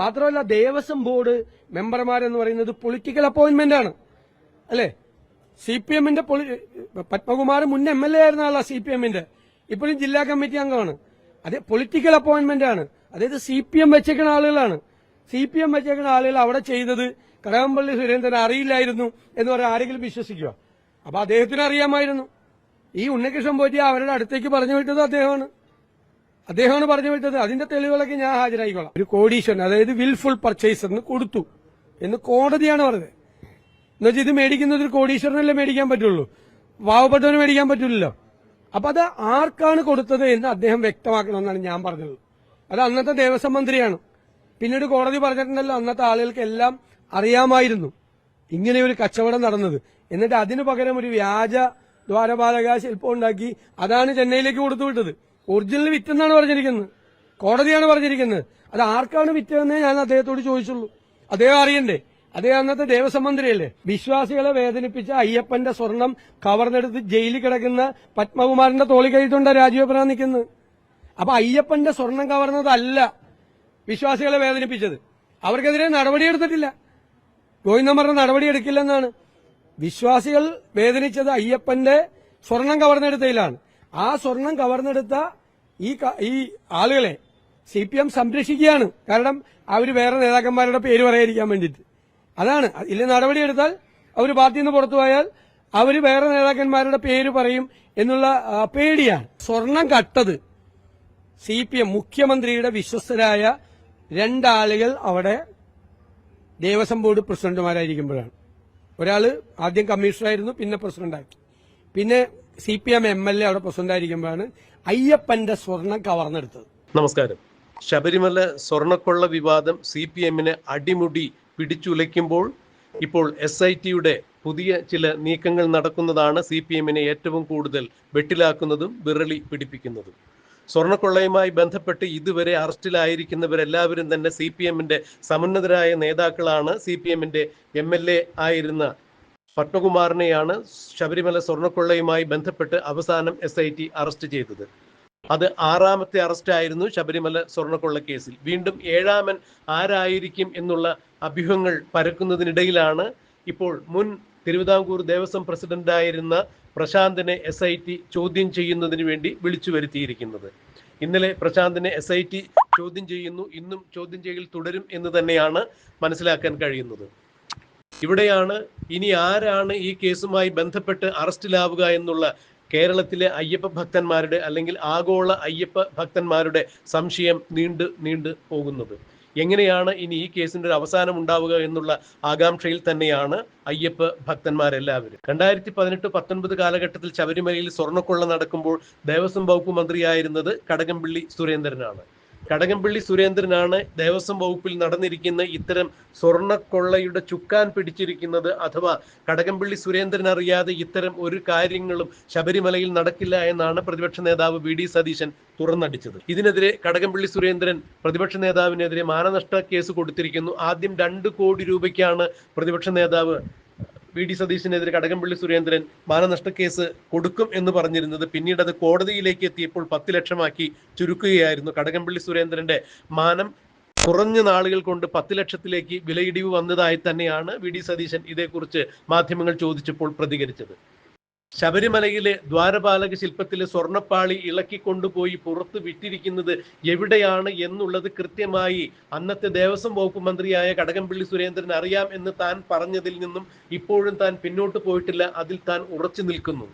മാത്രമല്ല ദേവസ്വം ബോർഡ് മെമ്പർമാരെന്ന് പറയുന്നത് political appointment ആണ്, അല്ലേ? CPM-ന്റെ പത്മകുമാർ മുൻ MLA ആയിരുന്ന ആളാ CPM-ന്റെ, ഇപ്പോഴും ജില്ലാ കമ്മിറ്റി അംഗമാണ്. അത് പൊളിറ്റിക്കൽ അപ്പോയിന്റ്മെന്റ് ആണ്. അതായത് CPM വെച്ചേക്കുന്ന ആളുകളാണ്. CPM വെച്ചേക്കുന്ന ആളുകൾ അവിടെ ചെയ്തത് കടകംപള്ളി സുരേന്ദ്രൻ അറിയില്ലായിരുന്നു എന്ന് പറയാൻ ആരെങ്കിലും വിശ്വസിക്കുക? അപ്പൊ അദ്ദേഹത്തിന് അറിയാമായിരുന്നു. ഈ ഉണ്ണികൃഷ്ണൻ പോറ്റി അവരുടെ അടുത്തേക്ക് പറഞ്ഞു വിട്ടത് അദ്ദേഹമാണ് പറഞ്ഞു വിട്ടത്. അതിന്റെ തെളിവുകളൊക്കെ ഞാൻ ഹാജരായിക്കോളാം. ഒരു കോടീശ്വരൻ, അതായത് വിൽഫുൾ പർച്ചേസറിന് കൊടുത്തു എന്ന് കോടതിയാണ് പറഞ്ഞത്. എന്നുവെച്ചാൽ ഇത് മേടിക്കുന്നത് ഒരു കോടീശ്വരനല്ലേ മേടിക്കാൻ പറ്റുള്ളൂ, പാവപ്പെട്ടവന് മേടിക്കാൻ പറ്റില്ലല്ലോ. അപ്പൊ അത് ആർക്കാണ് കൊടുത്തത് എന്ന് അദ്ദേഹം വ്യക്തമാക്കണമെന്നാണ് ഞാൻ പറഞ്ഞത്. അത് അന്നത്തെ ദേവസ്വം മന്ത്രിയാണ്. പിന്നീട് കോടതി പറഞ്ഞിട്ടുണ്ടല്ലോ അന്നത്തെ ആളുകൾക്ക് എല്ലാം അറിയാമായിരുന്നു ഇങ്ങനെ ഒരു കച്ചവടം നടന്നത്. എന്നിട്ട് അതിനു പകരം ഒരു വ്യാജ ദ്വാരപാലക ശില്പം ഉണ്ടാക്കി അതാണ് ചെന്നൈയിലേക്ക് കൊടുത്തുവിട്ടത്. ഒറിജിനൽ വിറ്റെന്നാണ് പറഞ്ഞിരിക്കുന്നത്, കോടതിയാണ് പറഞ്ഞിരിക്കുന്നത്. അത് ആർക്കാണ് വിറ്റതെന്നേ ഞാൻ അദ്ദേഹത്തോട് ചോദിച്ചുള്ളൂ. അദ്ദേഹം അറിയണ്ടേ? അദ്ദേഹം അന്നത്തെ ദേവസ്വം മന്ത്രിയല്ലേ. വിശ്വാസികളെ വേദനിപ്പിച്ച അയ്യപ്പന്റെ സ്വർണം കവർന്നെടുത്ത് ജയിലിൽ കിടക്കുന്ന പത്മകുമാറിന്റെ തോളി കഴിഞ്ഞിട്ടുണ്ട് രാജീവപ്രാൻ നിൽക്കുന്നത്. അപ്പൊ അയ്യപ്പന്റെ സ്വർണം കവർന്നതല്ല വിശ്വാസികളെ വേദനിപ്പിച്ചത്. അവർക്കെതിരെ നടപടിയെടുത്തിട്ടില്ല. ഗോവിന്ദന്മാരുടെ നടപടിയെടുക്കില്ലെന്നാണ്. വിശ്വാസികൾ വേദനിച്ചത് അയ്യപ്പന്റെ സ്വർണം കവർന്നെടുത്തതിലാണ്. ആ സ്വർണം കവർന്നെടുത്ത ഈ ആളുകളെ CPM സംരക്ഷിക്കുകയാണ്. കാരണം അവർ വേറെ നേതാക്കന്മാരുടെ പേര് പറയാതിരിക്കാൻ വേണ്ടിയിട്ട്. അതാണ്. ഇല്ല നടപടിയെടുത്താൽ അവർ പാർട്ടിയിൽ നിന്ന് പുറത്തു പോയാൽ അവർ വേറെ നേതാക്കന്മാരുടെ പേര് പറയും എന്നുള്ള പേടിയാണ്. സ്വർണം കട്ടത് CPM മുഖ്യമന്ത്രിയുടെ വിശ്വസ്തരായ രണ്ടാളുകൾ അവിടെ ദേവസ്വം ബോർഡ് പ്രസിഡന്റുമാരായിരിക്കുമ്പോഴാണ്. ഒരാള് ആദ്യം കമ്മീഷണറായിരുന്നു, പിന്നെ പ്രസിഡന്റാക്കി. പിന്നെ CPM MLA അവിടെ പ്രസിഡന്റായിരിക്കുമ്പോഴാണ് അയ്യപ്പന്റെ സ്വർണം കവർന്നെടുത്തത്. നമസ്കാരം. ശബരിമല സ്വർണക്കൊള്ള വിവാദം CPM-നെ അടിമുടി പിടിച്ചുലയ്ക്കുമ്പോൾ ഇപ്പോൾ SIT-യുടെ പുതിയ ചില നീക്കങ്ങൾ നടക്കുന്നതാണ് CPM-നെ ഏറ്റവും കൂടുതൽ വെട്ടിലാക്കുന്നതും വിറളി പിടിപ്പിക്കുന്നതും. സ്വർണക്കൊള്ളയുമായി ബന്ധപ്പെട്ട് ഇതുവരെ അറസ്റ്റിലായിരിക്കുന്നവരെല്ലാവരും തന്നെ CPM-ന്റെ സമുന്നതരായ നേതാക്കളാണ്. CPM-ന്റെ MLA ആയിരുന്ന പത്മകുമാറിനെയാണ് ശബരിമല സ്വർണക്കൊള്ളയുമായി ബന്ധപ്പെട്ട് അവസാനം SIT അറസ്റ്റ് ചെയ്തത്. അത് 6ാമത്തെ അറസ്റ്റ് ആയിരുന്നു ശബരിമല സ്വർണക്കൊള്ള കേസിൽ. വീണ്ടും 7ാമൻ ആരായിരിക്കും എന്നുള്ള അഭ്യൂഹങ്ങൾ പരക്കുന്നതിനിടയിലാണ് ഇപ്പോൾ മുൻ തിരുവിതാംകൂർ ദേവസ്വം പ്രസിഡന്റായിരുന്ന പ്രശാന്തിനെ SIT ചോദ്യം ചെയ്യുന്നതിന് വേണ്ടി വിളിച്ചു വരുത്തിയിരിക്കുന്നത്. ഇന്നലെ പ്രശാന്തിനെ SIT ചോദ്യം ചെയ്യുന്നു. ഇന്നും ചോദ്യം ചെയ്യൽ തുടരും എന്ന് തന്നെയാണ് മനസ്സിലാക്കാൻ കഴിയുന്നത്. ഇവിടെയാണ് ഇനി ആരാണ് ഈ കേസുമായി ബന്ധപ്പെട്ട് അറസ്റ്റിലാവുക എന്നുള്ള കേരളത്തിലെ അയ്യപ്പ ഭക്തന്മാരുടെ അല്ലെങ്കിൽ ആഗോള അയ്യപ്പ ഭക്തന്മാരുടെ സംശയം നീണ്ടു പോകുന്നത്. എങ്ങനെയാണ് ഇനി ഈ കേസിന്റെ ഒരു അവസാനം ഉണ്ടാവുക എന്നുള്ള ആകാംക്ഷയിൽ തന്നെയാണ് അയ്യപ്പ ഭക്തന്മാരെല്ലാവരും. 2018-19 കാലഘട്ടത്തിൽ ശബരിമലയിൽ സ്വർണ്ണക്കൊള്ള നടക്കുമ്പോൾ ദേവസ്വം വകുപ്പ് മന്ത്രിയായിരുന്നത് കടകംപള്ളി സുരേന്ദ്രനാണ്. കടകംപള്ളി സുരേന്ദ്രനാണ് ദേവസ്വം വകുപ്പിൽ നടന്നിരിക്കുന്ന ഇത്തരം സ്വർണ്ണക്കൊള്ളയുടെ ചുക്കാൻ പിടിച്ചിരിക്കുന്നത്. അഥവാ കടകംപള്ളി സുരേന്ദ്രൻ അറിയാതെ ഇത്തരം ഒരു കാര്യങ്ങളും ശബരിമലയിൽ നടക്കില്ല എന്നാണ് പ്രതിപക്ഷ നേതാവ് VD സതീശൻ തുറന്നടിച്ചത്. ഇതിനെതിരെ കടകംപള്ളി സുരേന്ദ്രൻ പ്രതിപക്ഷ നേതാവിനെതിരെ മാനനഷ്ട കേസ് കൊടുത്തിരിക്കുന്നു. ആദ്യം 2 കോടി രൂപയ്ക്കാണ് പ്രതിപക്ഷ നേതാവ് VD സതീശനെതിരെ കടകംപള്ളി സുരേന്ദ്രൻ മാനനഷ്ട കേസ് കൊടുക്കും എന്ന് പറഞ്ഞിരുന്നത്. പിന്നീട് അത് കോടതിയിലേക്ക് എത്തിയപ്പോൾ 10 ലക്ഷമാക്കി ചുരുക്കുകയായിരുന്നു. കടകംപള്ളി സുരേന്ദ്രന്റെ മാനം കുറഞ്ഞ നാളുകൾ കൊണ്ട് 10 ലക്ഷത്തിലേക്ക് വിലയിടിവ് വന്നതായി തന്നെയാണ് VD സതീശൻ ഇതേക്കുറിച്ച് മാധ്യമങ്ങൾ ചോദിച്ചപ്പോൾ പ്രതികരിച്ചത്. ശബരിമലയിലെ ദ്വാരപാലക ശില്പത്തിലെ സ്വർണ്ണപ്പാളി ഇളക്കിക്കൊണ്ടുപോയി പുറത്ത് വിറ്റിരിക്കുന്നത് എവിടെയാണ് എന്നുള്ളത് കൃത്യമായി അന്നത്തെ ദേവസ്വം വകുപ്പ് മന്ത്രിയായ കടകംപള്ളി സുരേന്ദ്രൻ അറിയാം എന്ന് താൻ പറഞ്ഞതിൽ നിന്നും ഇപ്പോഴും താൻ പിന്നോട്ട് പോയിട്ടില്ല. അതിൽ താൻ ഉറച്ചു നിൽക്കുന്നു.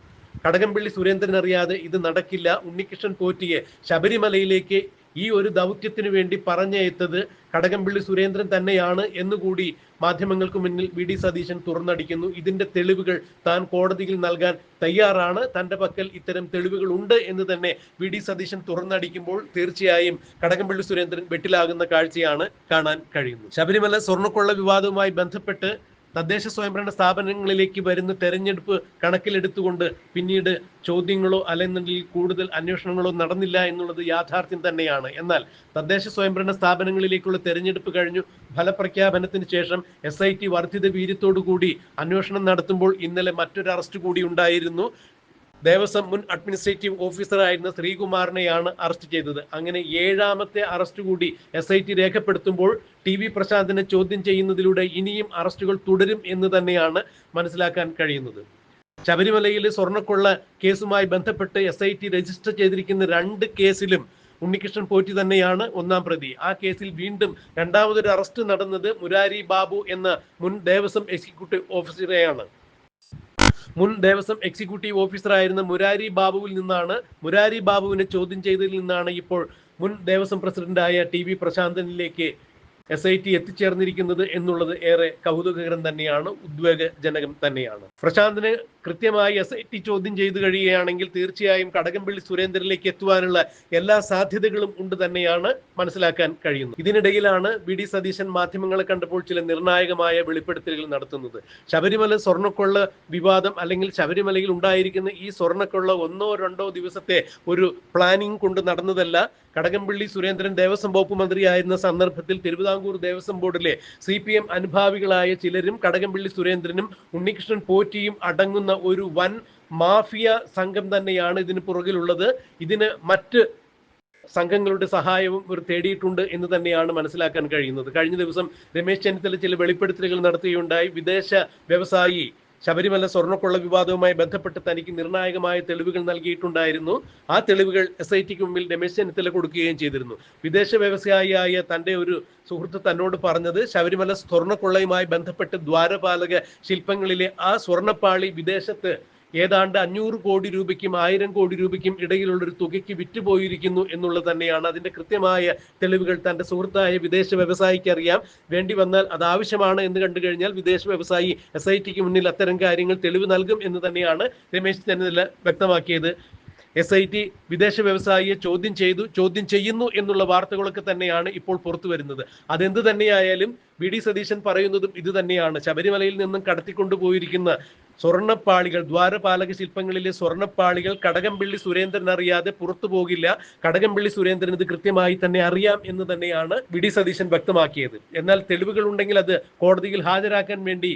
കടകംപള്ളി സുരേന്ദ്രൻ അറിയാതെ ഇത് നടക്കില്ല. ഉണ്ണികൃഷ്ണൻ പോറ്റിയെ ശബരിമലയിലേക്ക് ഈ ഒരു ദൗത്യത്തിന് വേണ്ടി പറഞ്ഞയത്തത് കടകംപള്ളി സുരേന്ദ്രൻ തന്നെയാണ് എന്നുകൂടി മാധ്യമങ്ങൾക്ക് മുന്നിൽ VD സതീശൻ തുറന്നടിക്കുന്നു. ഇതിന്റെ തെളിവുകൾ താൻ കോടതിയിൽ നൽകാൻ തയ്യാറാണ്. തന്റെ പക്കൽ ഇത്തരം തെളിവുകൾ ഉണ്ട് എന്ന് തന്നെ VD സതീശൻ തുറന്നടിക്കുമ്പോൾ തീർച്ചയായും കടകംപള്ളി സുരേന്ദ്രൻ വെട്ടിലാകുന്ന കാഴ്ചയാണ് കാണാൻ കഴിയുന്നത്. ശബരിമല സ്വർണ്ണക്കൊള്ള വിവാദവുമായി ബന്ധപ്പെട്ട് തദ്ദേശ സ്വയംഭരണ സ്ഥാപനങ്ങളിലേക്ക് വരുന്ന തെരഞ്ഞെടുപ്പ് കണക്കിലെടുത്തുകൊണ്ട് പിന്നീട് ചോദ്യങ്ങളോ അല്ലെങ്കിൽ കൂടുതൽ അന്വേഷണങ്ങളോ നടന്നില്ല എന്നുള്ളത് യാഥാർത്ഥ്യം തന്നെയാണ്. എന്നാൽ തദ്ദേശ സ്വയംഭരണ സ്ഥാപനങ്ങളിലേക്കുള്ള തെരഞ്ഞെടുപ്പ് കഴിഞ്ഞു. ഫലപ്രഖ്യാപനത്തിന് ശേഷം SIT വർദ്ധിത വീര്യത്തോടു കൂടി അന്വേഷണം നടത്തുമ്പോൾ ഇന്നലെ മറ്റൊരു അറസ്റ്റ് കൂടി ഉണ്ടായിരുന്നു. ദേവസ്വം മുൻ അഡ്മിനിസ്ട്രേറ്റീവ് ഓഫീസറായിരുന്ന ശ്രീകുമാറിനെയാണ് അറസ്റ്റ് ചെയ്തത്. അങ്ങനെ 7ാമത്തെ അറസ്റ്റ് കൂടി SIT രേഖപ്പെടുത്തുമ്പോൾ TV പ്രശാന്തിനെ ചോദ്യം ചെയ്യുന്നതിലൂടെ ഇനിയും അറസ്റ്റുകൾ തുടരും എന്ന് തന്നെയാണ് മനസ്സിലാക്കാൻ കഴിയുന്നത്. ശബരിമലയിലെ സ്വർണ്ണക്കൊള്ള കേസുമായി ബന്ധപ്പെട്ട് SIT രജിസ്റ്റർ ചെയ്തിരിക്കുന്ന 2 കേസിലും ഉണ്ണികൃഷ്ണൻ പോറ്റി തന്നെയാണ് 1ാം പ്രതി. ആ കേസിൽ വീണ്ടും രണ്ടാമതൊരു അറസ്റ്റ് നടന്നത് മുരാരി ബാബു എന്ന മുൻ ദേവസ്വം എക്സിക്യൂട്ടീവ് ഓഫീസറെയാണ്. മുൻ ദേവസ്വം എക്സിക്യൂട്ടീവ് ഓഫീസറായിരുന്ന മുരാരി ബാബുവിനെ ചോദ്യം ചെയ്തതിൽ നിന്നാണ് ഇപ്പോൾ മുൻ ദേവസ്വം പ്രസിഡന്റായ TV പ്രശാന്തനിലേക്ക് SIT എത്തിച്ചേർന്നിരിക്കുന്നത് എന്നുള്ളത് ഏറെ കൗതുകകരം തന്നെയാണ്, ഉദ്വേഗജനകം തന്നെയാണ്. പ്രശാന്തിനെ കൃത്യമായി SIT ചോദ്യം ചെയ്തു കഴിയുകയാണെങ്കിൽ തീർച്ചയായും കടകംപള്ളി സുരേന്ദ്രനിലേക്ക് എത്തുവാനുള്ള എല്ലാ സാധ്യതകളും ഉണ്ട് തന്നെയാണ് മനസ്സിലാക്കാൻ കഴിയുന്നത്. ഇതിനിടയിലാണ് VD സതീശൻ മാധ്യമങ്ങളെ കണ്ടപ്പോൾ ചില നിർണായകമായ വെളിപ്പെടുത്തലുകൾ നടത്തുന്നത്. ശബരിമല സ്വർണ്ണക്കൊള്ള വിവാദം അല്ലെങ്കിൽ ശബരിമലയിൽ ഉണ്ടായിരിക്കുന്ന ഈ സ്വർണ്ണക്കൊള്ള 1-2 ദിവസത്തെ ഒരു പ്ലാനിംഗ് കൊണ്ട് നടന്നതല്ല. കടകംപള്ളി സുരേന്ദ്രൻ ദേവസ്വം വകുപ്പ് മന്ത്രിയായിരുന്ന സന്ദർഭത്തിൽ തിരുവിതാംകൂർ ദേവസ്വം ബോർഡിലെ CPM അനുഭാവികളായ ചിലരും കടകംപള്ളി സുരേന്ദ്രനും ഉണ്ണികൃഷ്ണൻ പോറ്റിയും അടങ്ങുന്ന ഒരു വൻ മാഫിയ സംഘം തന്നെയാണ് ഇതിന് പുറകിലുള്ളത്. ഇതിന് മറ്റ് സംഘങ്ങളുടെ സഹായവും ഇവർ തേടിയിട്ടുണ്ട് എന്ന് തന്നെയാണ് മനസ്സിലാക്കാൻ കഴിയുന്നത്. കഴിഞ്ഞ ദിവസം രമേശ് ചെന്നിത്തല ചില വെളിപ്പെടുത്തലുകൾ നടത്തുകയുണ്ടായി. വിദേശ വ്യവസായി ശബരിമല സ്വർണ്ണക്കൊള്ള വിവാദവുമായി ബന്ധപ്പെട്ട് തനിക്ക് നിർണായകമായ തെളിവുകൾ നൽകിയിട്ടുണ്ടായിരുന്നു. ആ തെളിവുകൾ SITക്ക് മുമ്പിൽ രമേശ് ചെന്നിത്തല കൊടുക്കുകയും ചെയ്തിരുന്നു. വിദേശ വ്യവസായിയായ തന്റെ ഒരു സുഹൃത്ത് തന്നോട് പറഞ്ഞത് ശബരിമല സ്വർണ്ണക്കൊള്ളയുമായി ബന്ധപ്പെട്ട് ദ്വാരപാലക ശില്പങ്ങളിലെ ആ സ്വർണ്ണപ്പാളി വിദേശത്ത് ഏതാണ്ട് 500 കോടി രൂപയ്ക്കും 1000 കോടി രൂപയ്ക്കും ഇടയിലുള്ളൊരു തുകയ്ക്ക് വിറ്റുപോയിരിക്കുന്നു എന്നുള്ളത് തന്നെയാണ്. അതിന്റെ കൃത്യമായ തെളിവുകൾ തന്റെ സുഹൃത്തായ വിദേശ വ്യവസായിക്ക് അറിയാം. വേണ്ടി വന്നാൽ അത് ആവശ്യമാണ് എന്ന് കണ്ടു കഴിഞ്ഞാൽ വിദേശ വ്യവസായി SITക്ക് മുന്നിൽ അത്തരം കാര്യങ്ങൾ തെളിവ് നൽകും എന്ന് തന്നെയാണ് രമേശ് ചെന്നിത്തല വ്യക്തമാക്കിയത്. SIT വിദേശ വ്യവസായിയെ ചോദ്യം ചെയ്യുന്നു എന്നുള്ള വാർത്തകളൊക്കെ തന്നെയാണ് ഇപ്പോൾ പുറത്തു വരുന്നത്. അതെന്ത് തന്നെയായാലും VD സതീശൻ പറയുന്നതും ഇത് തന്നെയാണ്. ശബരിമലയിൽ നിന്നും കടത്തിക്കൊണ്ടുപോയിരിക്കുന്ന സ്വർണ്ണപ്പാളികൾ, ദ്വാരപാലക ശില്പങ്ങളിലെ സ്വർണ്ണപ്പാളികൾ കടകംപള്ളി സുരേന്ദ്രൻ അറിയാതെ പുറത്തു പോകില്ല. കടകംപള്ളി സുരേന്ദ്രൻ ഇത് കൃത്യമായി തന്നെ അറിയാം എന്ന് തന്നെയാണ് VD സതീശൻ വ്യക്തമാക്കിയത്. എന്നാൽ തെളിവുകൾ ഉണ്ടെങ്കിൽ അത് കോടതിയിൽ ഹാജരാക്കാൻ വേണ്ടി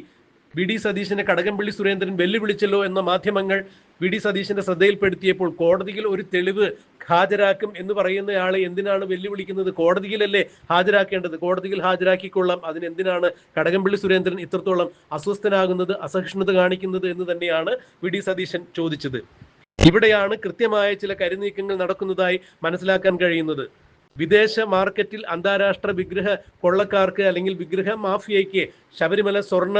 VD സതീശനെ കടകംപള്ളി സുരേന്ദ്രൻ വെല്ലുവിളിച്ചല്ലോ എന്ന മാധ്യമങ്ങൾ VD സതീശന്റെ ശ്രദ്ധയിൽപ്പെടുത്തിയപ്പോൾ കോടതിയിൽ ഒരു തെളിവ് ഹാജരാക്കും എന്ന് പറയുന്നയാളെ എന്തിനാണ് വെല്ലുവിളിക്കുന്നത്? കോടതിയിലല്ലേ ഹാജരാക്കേണ്ടത്? കോടതിയിൽ ഹാജരാക്കിക്കൊള്ളാം. അതിനെന്തിനാണ് കടകംപള്ളി സുരേന്ദ്രൻ ഇത്രത്തോളം അസ്വസ്ഥനാകുന്നത്, അസഹിഷ്ണുത കാണിക്കുന്നത് എന്ന് തന്നെയാണ് VD സതീശൻ ചോദിച്ചത്. ഇവിടെയാണ് കൃത്യമായ ചില കരുനീക്കങ്ങൾ നടക്കുന്നതായി മനസ്സിലാക്കാൻ കഴിയുന്നത്. വിദേശ മാർക്കറ്റിൽ അന്താരാഷ്ട്ര വിഗ്രഹ കൊള്ളക്കാർക്ക് അല്ലെങ്കിൽ വിഗ്രഹ മാഫിയയ്ക്ക് ശബരിമല സ്വർണ്ണ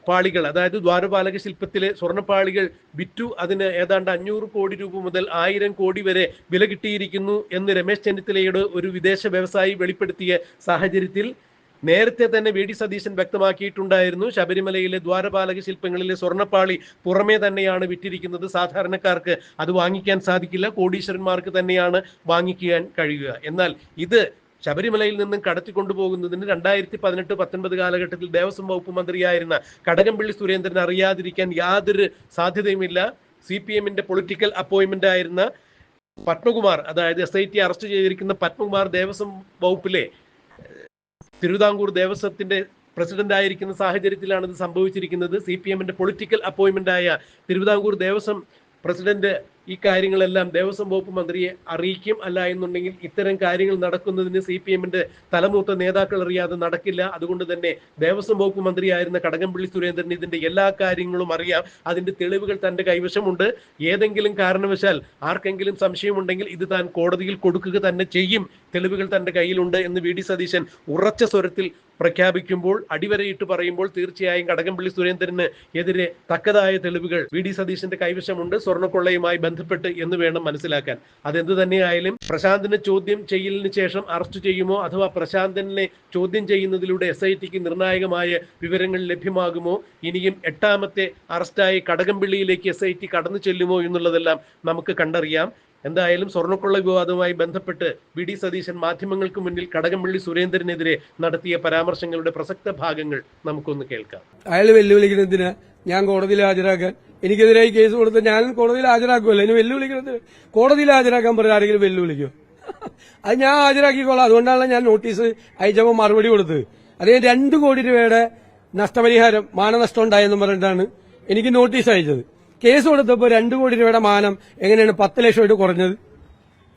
പാളികൾ, അതായത് ദ്വാരപാലക ശില്പത്തിലെ സ്വർണ്ണപ്പാളികൾ വിറ്റു. അതിന് ഏതാണ്ട് 500 കോടി രൂപ മുതൽ 1000 കോടി വരെ വില കിട്ടിയിരിക്കുന്നു എന്ന് രമേശ് ചെന്നിത്തലയോട് ഒരു വിദേശ വ്യവസായി വെളിപ്പെടുത്തിയ സാഹചര്യത്തിൽ നേരത്തെ തന്നെ VD സതീശൻ വ്യക്തമാക്കിയിട്ടുണ്ടായിരുന്നു. ശബരിമലയിലെ ദ്വാരപാലക ശില്പങ്ങളിലെ സ്വർണ്ണപ്പാളി പുറമേ തന്നെയാണ് വിറ്റിരിക്കുന്നത്. സാധാരണക്കാർക്ക് അത് വാങ്ങിക്കാൻ സാധിക്കില്ല, കോടീശ്വരന്മാർക്ക് തന്നെയാണ് വാങ്ങിക്കാൻ കഴിയുക. എന്നാൽ ഇത് ശബരിമലയിൽ നിന്നും കടത്തിക്കൊണ്ടുപോകുന്നതിന് 2018-19 കാലഘട്ടത്തിൽ ദേവസ്വം വകുപ്പ് മന്ത്രിയായിരുന്ന കടകംപള്ളി സുരേന്ദ്രൻ അറിയാതിരിക്കാൻ യാതൊരു സാധ്യതയുമില്ല. CPMന്റെ പൊളിറ്റിക്കൽ അപ്പോയിന്റ്മെന്റ് ആയിരുന്ന പത്മകുമാർ, അതായത് SIT അറസ്റ്റ് ചെയ്തിരിക്കുന്ന പത്മകുമാർ ദേവസ്വം വകുപ്പിലെ തിരുവിതാംകൂർ ദേവസ്വത്തിന്റെ പ്രസിഡന്റ് ആയിരിക്കുന്ന സാഹചര്യത്തിലാണ് ഇത് സംഭവിച്ചിരിക്കുന്നത്. CPMന്റെ പൊളിറ്റിക്കൽ അപ്പോയിന്റ്മെന്റ് ആയ തിരുവിതാംകൂർ ദേവസ്വം പ്രസിഡന്റ് ഈ കാര്യങ്ങളെല്ലാം ദേവസ്വം വകുപ്പ് മന്ത്രിയെ അറിയിക്കും. അല്ല എന്നുണ്ടെങ്കിൽ ഇത്തരം കാര്യങ്ങൾ നടക്കുന്നതിന് CPMന്റെ തലമൂത്ത നേതാക്കൾ അറിയാതെ നടക്കില്ല. അതുകൊണ്ട് തന്നെ ദേവസ്വം വകുപ്പ് മന്ത്രിയായിരുന്ന കടകംപള്ളി സുരേന്ദ്രൻ ഇതിന്റെ എല്ലാ കാര്യങ്ങളും അറിയാം. അതിന്റെ തെളിവുകൾ തന്റെ കൈവശമുണ്ട്. ഏതെങ്കിലും കാരണവശാൽ ആർക്കെങ്കിലും സംശയമുണ്ടെങ്കിൽ ഇത് താൻ കോടതിയിൽ കൊടുക്കുക തന്നെ ചെയ്യും. തെളിവുകൾ തന്റെ കയ്യിലുണ്ട് എന്ന് VD സതീശൻ ഉറച്ച സ്വരത്തിൽ പ്രഖ്യാപിക്കുമ്പോൾ, അടിവരയിട്ട് പറയുമ്പോൾ തീർച്ചയായും കടകംപള്ളി സുരേന്ദ്രന് എതിരെ തക്കതായ തെളിവുകൾ VD സതീശന്റെ കൈവശമുണ്ട് സ്വർണ്ണക്കൊള്ളയുമായി ബന്ധപ്പെട്ട് എന്ന് വേണം മനസ്സിലാക്കാൻ. അതെന്ത് തന്നെയായാലും പ്രശാന്തിനെ ചോദ്യം ചെയ്യലിന് ശേഷം അറസ്റ്റ് ചെയ്യുമോ അഥവാ പ്രശാന്തനെ ചോദ്യം ചെയ്യുന്നതിലൂടെ SITക്ക് നിർണായകമായ വിവരങ്ങൾ ലഭ്യമാകുമോ, ഇനിയും 8ാമത്തെ അറസ്റ്റായി കടകംപള്ളിയിലേക്ക് SIT കടന്നു ചെല്ലുമോ എന്നുള്ളതെല്ലാം നമുക്ക് കണ്ടറിയാം. എന്തായാലും സ്വർണ്ണക്കൊള്ള വിവാദവുമായി ബന്ധപ്പെട്ട് VD സതീശൻ മാധ്യമങ്ങൾക്ക് മുന്നിൽ കടകംപള്ളി സുരേന്ദ്രനെതിരെ നടത്തിയ പരാമർശങ്ങളുടെ പ്രസക്ത ഭാഗങ്ങൾ നമുക്കൊന്ന് കേൾക്കാം. അയാൾ വെല്ലുവിളിക്കുന്നതിന് ഞാൻ കോടതിയിൽ ഹാജരാക്കാൻ, എനിക്കെതിരായി കേസ് കൊടുത്ത് ഞാൻ കോടതിയിൽ ഹാജരാക്കുമല്ലോ. ഇനി വെല്ലുവിളിക്കുന്നത് കോടതിയിൽ ഹാജരാക്കാൻ പറഞ്ഞ ആരെങ്കിലും വെല്ലുവിളിക്കോ? അത് ഞാൻ ഹാജരാക്കിക്കോളാം. അതുകൊണ്ടാണ് ഞാൻ നോട്ടീസ് അയച്ചപ്പോൾ മറുപടി കൊടുത്തത്. അദ്ദേഹം 2 കോടി രൂപയുടെ നഷ്ടപരിഹാരം, മാനനഷ്ടം ഉണ്ടായെന്ന് പറഞ്ഞിട്ടാണ് എനിക്ക് നോട്ടീസ് അയച്ചത്. കേസ് കൊടുത്തപ്പോൾ 2 കോടി രൂപയുടെ മാനം എങ്ങനെയാണ് 10 ലക്ഷമായിട്ട് കുറഞ്ഞത്?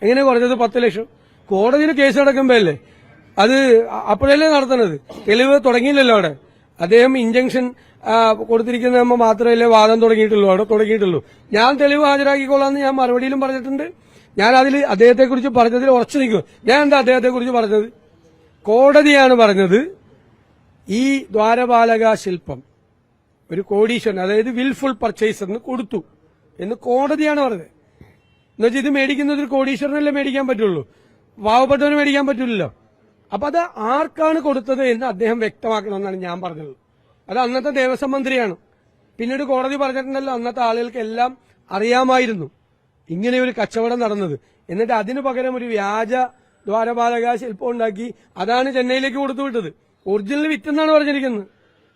എങ്ങനെ കുറഞ്ഞത് 10 ലക്ഷം? കോടതിയിൽ കേസ് നടക്കുമ്പോഴല്ലേ അത് അപ്പോഴല്ലേ നടത്തുന്നത്? തെളിവ് തുടങ്ങിയില്ലല്ലോ അവിടെ. അദ്ദേഹം ഇഞ്ചക്ഷൻ കൊടുത്തിരിക്കുന്ന മാത്രമല്ലേ വാദം തുടങ്ങിയിട്ടുള്ളൂ, അവിടെ തുടങ്ങിയിട്ടുള്ളൂ. ഞാൻ തെളിവ് ഹാജരാക്കിക്കൊള്ളാന്ന് ഞാൻ മറുപടിയിലും പറഞ്ഞിട്ടുണ്ട്. ഞാൻ അതിൽ അദ്ദേഹത്തെക്കുറിച്ച് പറഞ്ഞതിൽ ഉറച്ചു നിൽക്കും. ഞാൻ എന്താ അദ്ദേഹത്തെക്കുറിച്ച് പറഞ്ഞത്? കോടതിയാണ് പറഞ്ഞത് ഈ ദ്വാരപാലക ശില്പം ഒരു കോടീശ്വരൻ, അതായത് വിൽഫുൾ പർച്ചേസറിന് കൊടുത്തു എന്ന് കോടതിയാണ് പറഞ്ഞത്. എന്നുവെച്ചാൽ ഇത് മേടിക്കുന്നത് ഒരു കോടീശ്വരനല്ലേ മേടിക്കാൻ പറ്റുള്ളൂ, പാവപ്പെട്ടവന് മേടിക്കാൻ പറ്റില്ലല്ലോ. അപ്പൊ അത് ആർക്കാണ് കൊടുത്തത് എന്ന് അദ്ദേഹം വ്യക്തമാക്കണമെന്നാണ് ഞാൻ പറഞ്ഞത്. അത് അന്നത്തെ ദേവസ്വം മന്ത്രിയാണ്. പിന്നീട് കോടതി പറഞ്ഞിട്ടുണ്ടല്ലോ അന്നത്തെ ആളുകൾക്ക് എല്ലാം അറിയാമായിരുന്നു ഇങ്ങനെ ഒരു കച്ചവടം നടന്നത്. എന്നിട്ട് അതിനു പകരം ഒരു വ്യാജ ദ്വാരപാലക ശില്പം ഉണ്ടാക്കി അതാണ് ചെന്നൈയിലേക്ക് കൊടുത്തുവിട്ടത്. ഒറിജിനൽ വിറ്റെന്നാണ് പറഞ്ഞിരിക്കുന്നത്,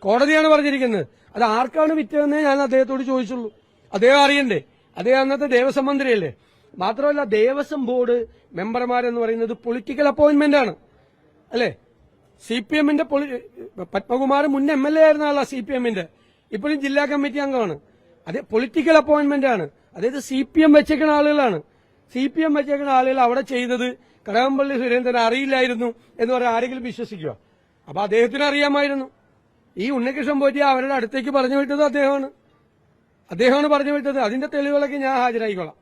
കോടതിയാണ് പറഞ്ഞിരിക്കുന്നത്. അത് ആർക്കാണ് വിറ്റതെന്നേ ഞാൻ അദ്ദേഹത്തോട് ചോദിച്ചുള്ളൂ. അദ്ദേഹം അറിയണ്ടേ? അദ്ദേഹം അന്നത്തെ ദേവസ്വം മന്ത്രിയല്ലേ. മാത്രമല്ല ദേവസ്വം ബോർഡ് മെമ്പർമാരെന്ന് പറയുന്നത് പൊളിറ്റിക്കൽ അപ്പോയിന്റ്മെന്റ് ആണ്, അല്ലേ? CPM-ന്റെ പത്മകുമാർ മുൻ MLA ആയിരുന്ന ആളാ CPM-ന്റെ, ഇപ്പോഴും ജില്ലാ കമ്മിറ്റി അംഗമാണ്. അത് പൊളിറ്റിക്കൽ അപ്പോയിന്റ്മെന്റ് ആണ്. അതായത് CPM വെച്ചേക്കുന്ന ആളുകളാണ്. CPM വെച്ചേക്കുന്ന ആളുകൾ അവിടെ ചെയ്തത് കടകംപള്ളി സുരേന്ദ്രൻ അറിയില്ലായിരുന്നു എന്ന് പറയാൻ ആരെങ്കിലും വിശ്വസിക്കുക? അപ്പൊ അദ്ദേഹത്തിന് അറിയാമായിരുന്നു. ഈ ഉണ്ണികൃഷ്ണൻ പോറ്റി അവരുടെ അടുത്തേക്ക് പറഞ്ഞു വിട്ടത് അദ്ദേഹമാണ് പറഞ്ഞു വിട്ടത്. അതിന്റെ തെളിവുകളൊക്കെ ഞാൻ ഹാജരായിക്കോളാം.